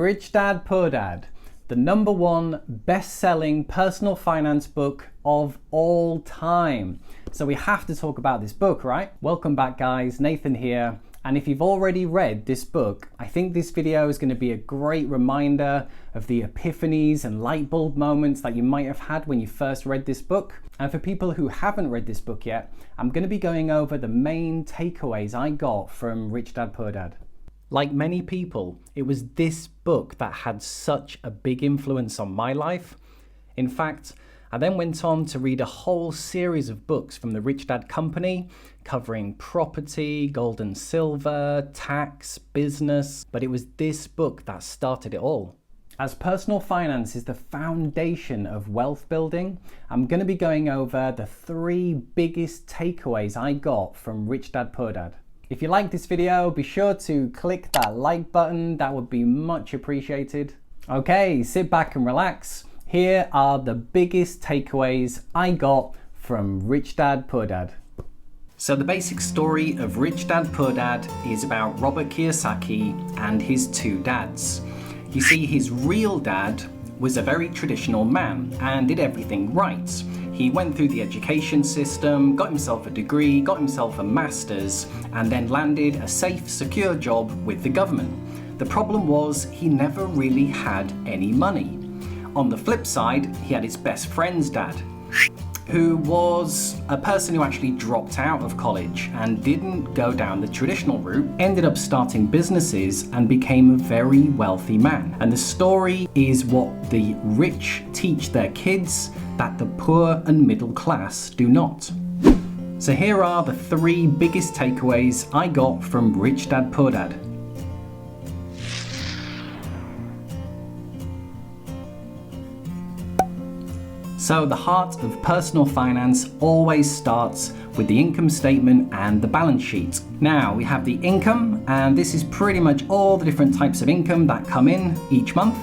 Rich Dad, Poor Dad, the #1 best-selling personal finance book of all time. So we have to talk about this book, right? Welcome back, guys. Nathan here. And if you've already read this book, I think this video is going to be a great reminder of the epiphanies and light bulb moments that you might have had when you first read this book. And for people who haven't read this book yet, I'm going to be going over the main takeaways I got from Rich Dad, Poor Dad. Like many people, it was this book that had such a big influence on my life. In fact, I then went on to read a whole series of books from the Rich Dad Company covering property, gold and silver, tax, business, but it was this book that started it all. As personal finance is the foundation of wealth building, I'm going to be going over the 3 biggest takeaways I got from Rich Dad, Poor Dad. If you like this video, be sure to click that like button, that would be much appreciated. Okay, sit back and relax. Here are the biggest takeaways I got from Rich Dad, Poor Dad. So the basic story of Rich Dad, Poor Dad is about Robert Kiyosaki and his 2 dads. You see, his real dad was a very traditional man and did everything right. He went through the education system, got himself a degree, got himself a master's, and then landed a safe, secure job with the government. The problem was he never really had any money. On the flip side, he had his best friend's dad, who was a person who actually dropped out of college and didn't go down the traditional route, ended up starting businesses and became a very wealthy man. And the story is what the rich teach their kids that the poor and middle class do not. So here are the 3 biggest takeaways I got from Rich Dad, Poor Dad. So the heart of personal finance always starts with the income statement and the balance sheet. Now we have the income, and this is pretty much all the different types of income that come in each month.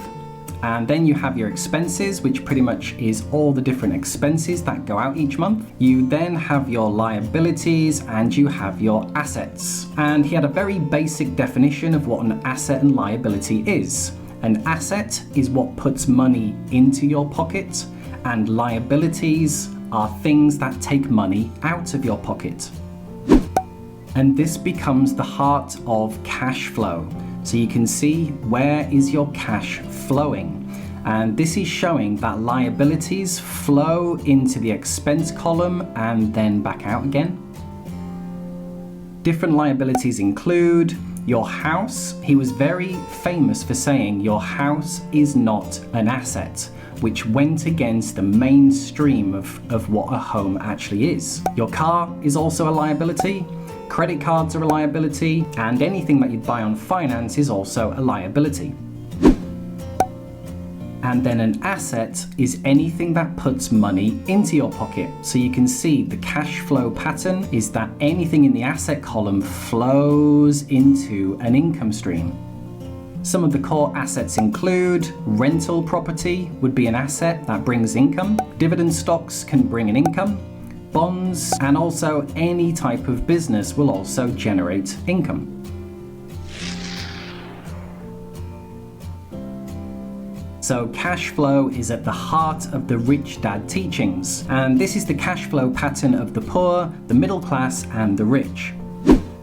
And then you have your expenses, which pretty much is all the different expenses that go out each month. You then have your liabilities and you have your assets. And he had a very basic definition of what an asset and liability is. An asset is what puts money into your pocket, and liabilities are things that take money out of your pocket. And this becomes the heart of cash flow. So you can see, where is your cash flowing? And this is showing that liabilities flow into the expense column and then back out again. Different liabilities include your house. He was very famous for saying your house is not an asset, which went against the mainstream of what a home actually is. Your car is also a liability, credit cards are a liability, and anything that you buy on finance is also a liability. And then an asset is anything that puts money into your pocket. So you can see the cash flow pattern is that anything in the asset column flows into an income stream. Some of the core assets include rental property would be an asset that brings income. Dividend stocks can bring an income. Bonds and also any type of business will also generate income. So cash flow is at the heart of the Rich Dad teachings. And this is the cash flow pattern of the poor, the middle class, and the rich.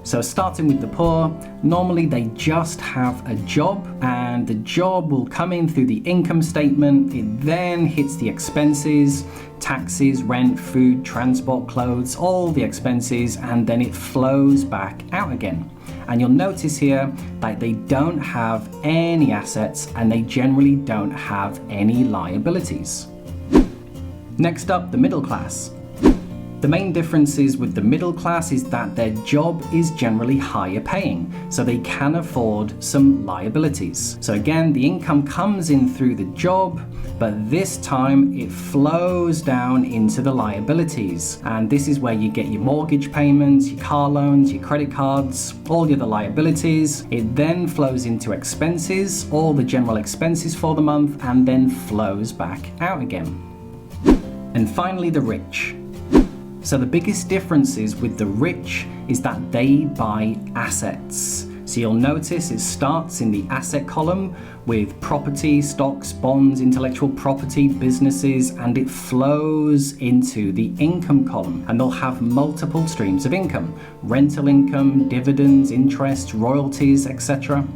So starting with the poor, normally they just have a job, and the job will come in through the income statement. It then hits the expenses, taxes, rent, food, transport, clothes, all the expenses, and then it flows back out again. And you'll notice here that they don't have any assets and they generally don't have any liabilities. Next up, the middle class. The main differences with the middle class is that their job is generally higher paying, so they can afford some liabilities. So again, the income comes in through the job, but this time it flows down into the liabilities. And this is where you get your mortgage payments, your car loans, your credit cards, all the other liabilities. It then flows into expenses, all the general expenses for the month, and then flows back out again. And finally, the rich. So the biggest differences with the rich is that they buy assets. So you'll notice it starts in the asset column with property, stocks, bonds, intellectual property, businesses, and it flows into the income column. And they'll have multiple streams of income: rental income, dividends, interest, royalties, etc.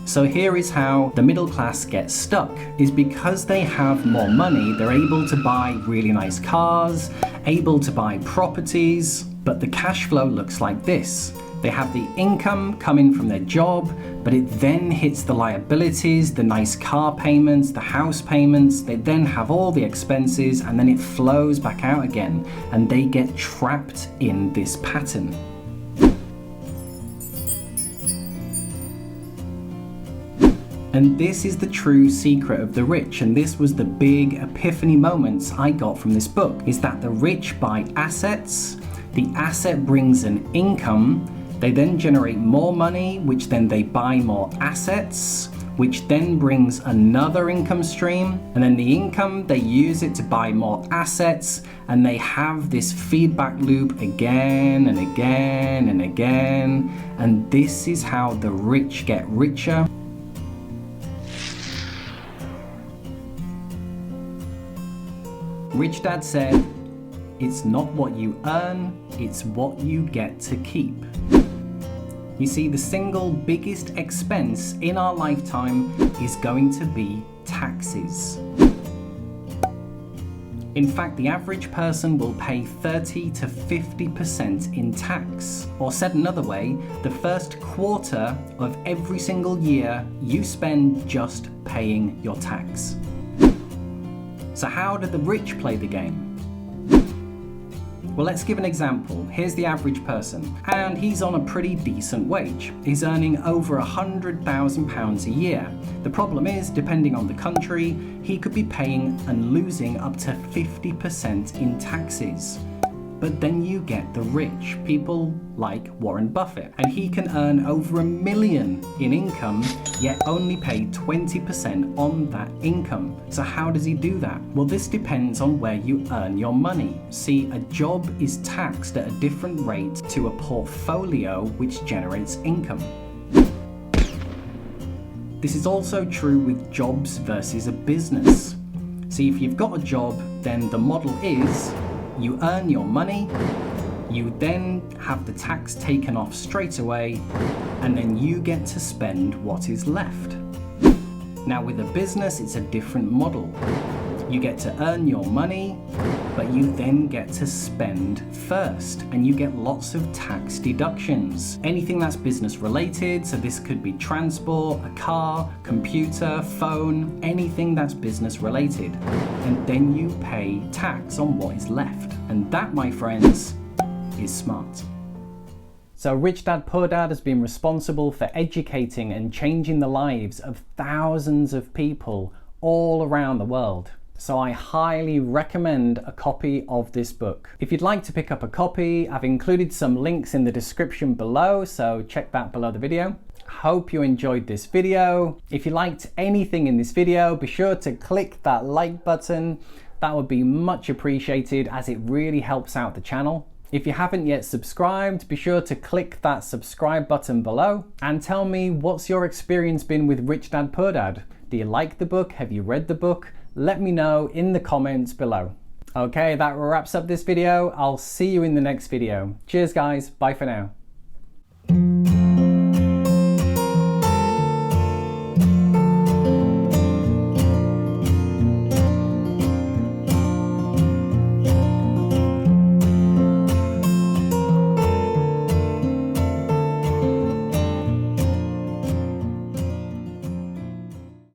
So here is how the middle class gets stuck, is because they have more money, they're able to buy really nice cars, able to buy properties, but the cash flow looks like this. They have the income coming from their job, but it then hits the liabilities, the nice car payments, the house payments, they then have all the expenses, and then it flows back out again, and they get trapped in this pattern. And this is the true secret of the rich, and this was the big epiphany moments I got from this book, is that the rich buy assets, the asset brings an income, they then generate more money, which then they buy more assets, which then brings another income stream, and then the income, they use it to buy more assets, and they have this feedback loop again and again and again, and this is how the rich get richer. Rich Dad said, it's not what you earn, it's what you get to keep. You see, the single biggest expense in our lifetime is going to be taxes. In fact, the average person will pay 30 to 50% in tax. Or said another way, the first quarter of every single year you spend just paying your tax. So how do the rich play the game? Well, let's give an example. Here's the average person, and he's on a pretty decent wage. He's earning over £100,000 a year. The problem is, depending on the country, he could be paying and losing up to 50% in taxes. But then you get the rich, people like Warren Buffett, and he can earn over $1 million in income, yet only pay 20% on that income. So how does he do that? Well, this depends on where you earn your money. See, a job is taxed at a different rate to a portfolio which generates income. This is also true with jobs versus a business. See, if you've got a job, then the model is you earn your money, you then have the tax taken off straight away, and then you get to spend what is left. Now with a business, it's a different model. You get to earn your money, but you then get to spend first, and you get lots of tax deductions. Anything that's business related, so this could be transport, a car, computer, phone, anything that's business related. And then you pay tax on what is left. And that, my friends, is smart. So Rich Dad Poor Dad has been responsible for educating and changing the lives of thousands of people all around the world. So I highly recommend a copy of this book. If you'd like to pick up a copy, I've included some links in the description below, so check that below the video. Hope you enjoyed this video. If you liked anything in this video, be sure to click that like button. That would be much appreciated, as it really helps out the channel. If you haven't yet subscribed, be sure to click that subscribe button below and tell me, what's your experience been with Rich Dad Poor Dad? Do you like the book? Have you read the book? Let me know in the comments below. Okay, that wraps up this video. I'll see you in the next video. Cheers guys, bye for now.